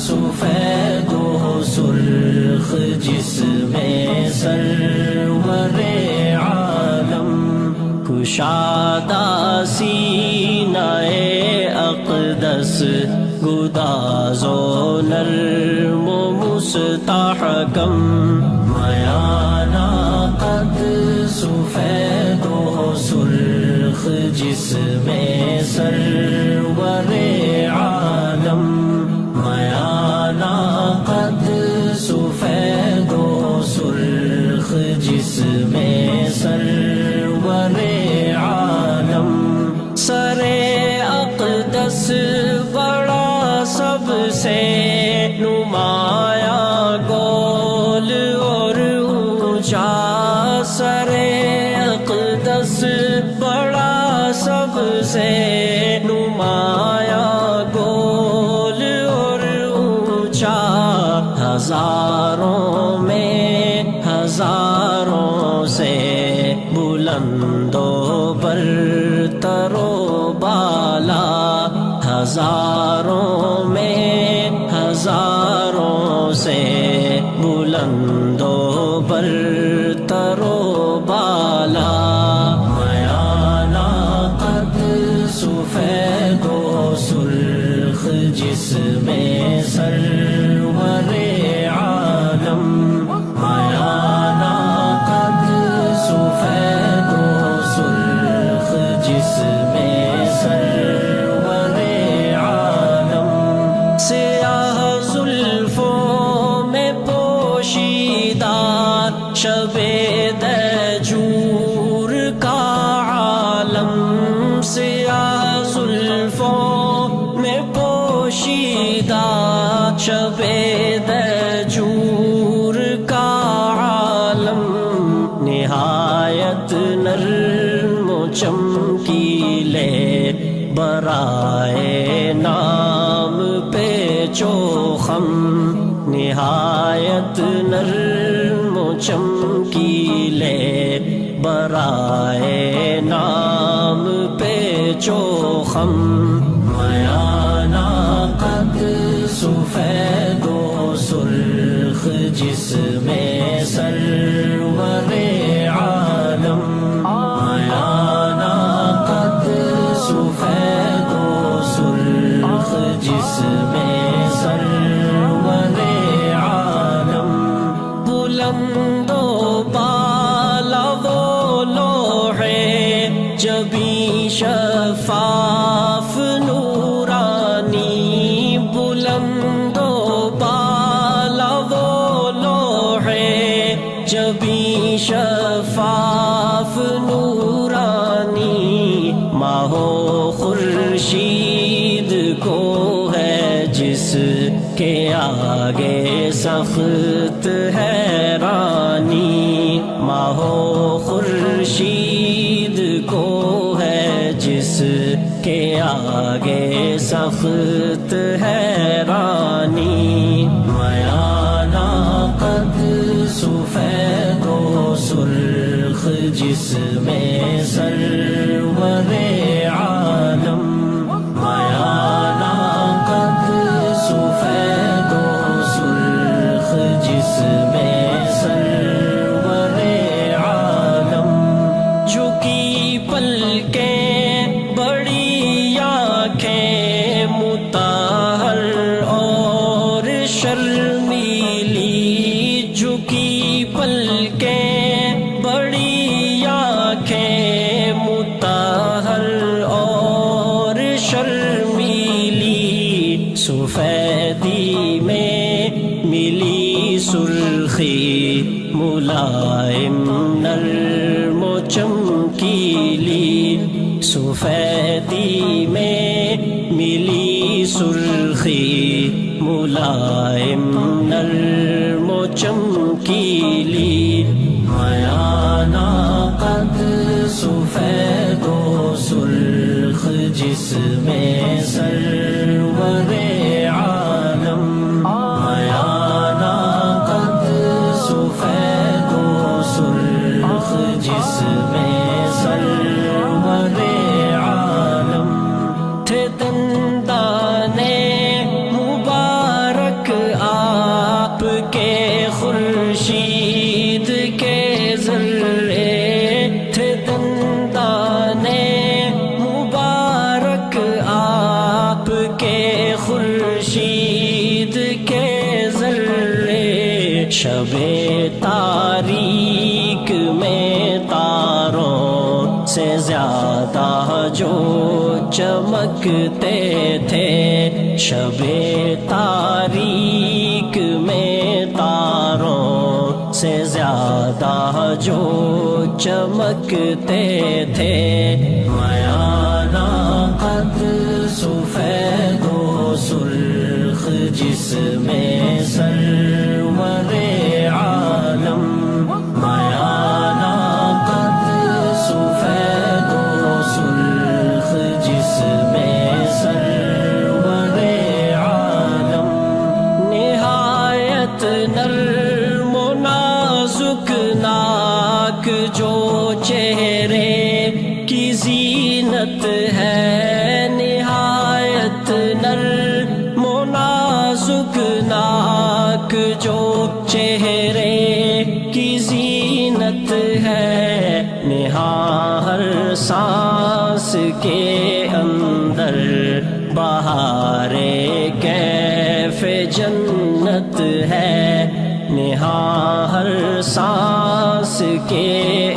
سفید و سرخ جس میں سرور عالم کشادہ سینہ اقدس گداز و نرم و مستحکم میانہ قد سفید و سرخ جس میں سرور عالم میانہ قد سفید و سرخ جس میں سرور عالم سر اقدس بڑا سب سے نمایاں گول اور اونچا سر اقدس بڑا سب سے نمایاں گول اور اونچا ہزاروں میں ہزاروں سے بلند و برتر و بالا ہزاروں میں ہزاروں سے بلند و برتر و بالا میانہ قد سفید و سرخ جس میں سرور عالم میانہ قد سفید و سرخ جس میں سرور عالم سیاہ زلفوں میں پوشیدہ شب دجور کا عالم سیاہ زلفوں میں پوشیدہ شب دجور کا عالم نہایت نرم و چمکیلے برائے نام پیچ و خم نہایت نرم و چمکیلے برائے نام پیچ و خم میانہ قد سفید و سرخ جس میں سرور عالم میانہ قد سفید و سرخ جس میں سرور عالم بلند و بالا وہ لوح جبیں شفاف نورانی بلند و بالا وہ لوح جبیں شفاف نورانی ماہ و خورشید کو ہے جس کے آگے سخت حیرانی ماہ و خورشید کو ہے جس کے آگے سخت حیرانی میانہ قد سفید و سرخ جس میں سرور عالم میانہ قد سفید و سرخ جس میں سرور عالم جھکی پلکیں بڑی آنکھیں مطہر اور شرمیلی جھکی پلکیں بڑی آنکھیں مطہر اور شرمیلی سفیدی میں ملی سرخی ملائم نرم و چمکیلی سفیدی میں ملی سرخی ملائم نرم و چمکیلی میانہ قد سفید و سرخ جس میں سرور عالم میانہ قد سفید و سرخ جس میں سرور عالم تھے دندان مبارک خورشید کے ذرے شب تاریک میں تاروں سے زیادہ جو چمکتے تھے شب تاریک میں تاروں سے زیادہ جو چمکتے تھے میانہ قد سفید و سرخ جس میں سرور عالم میانہ قد سفید و سرخ جس میں سرور عالم نہایت نرم و نازک ناک جو چہرے کی زینت ہے نہایت نرم و نازک ناک جو چہرے کی زینت ہے نہاں ہر سانس کے اندر بہار کیف جنت ہے نہاں ہر سانس کے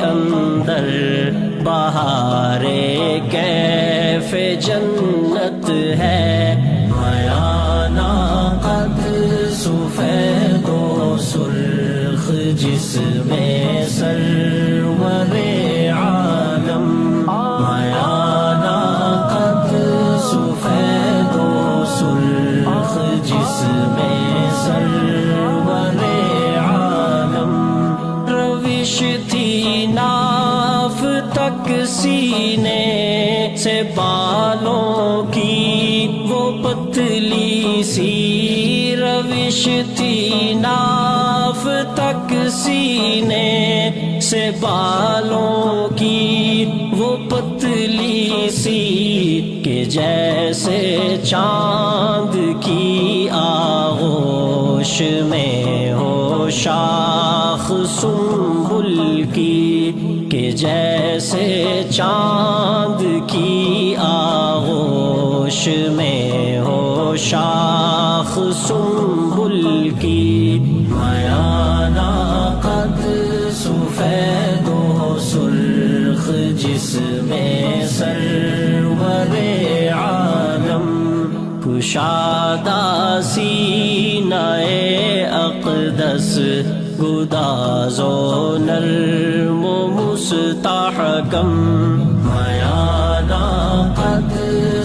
اندر بہار کیف جنت ہے میانہ قد سفید و سرخ جس میں سرور عالم میانہ قد سفید و سرخ جس میں سرور عالم روش تھی ناف تک سینے سے بالوں کی وہ پتلی سی روش تھی ناف تک سینے سے بالوں کی وہ پتلی سی کہ جیسے چاند کی آغوش میں ہو شاخ سنبل کی کہ جیسے چاند کی آغوش میں ہو شاخ سنبل کی میانہ قد سفید و سرخ جس میں سرور عالم کشادہ سینہ اقدس گداز و نرم و مستحکم میانہ قد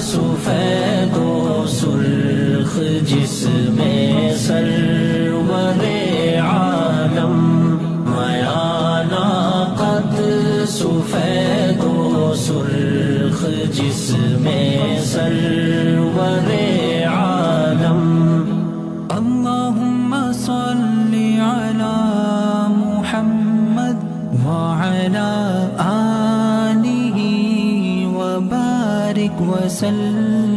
سفید و سرخ جس میں سرور عالم میانہ قد سفید و سرخ جس میں سرور عالم اللهم صل على محمد وعلى آله وبارك وسلم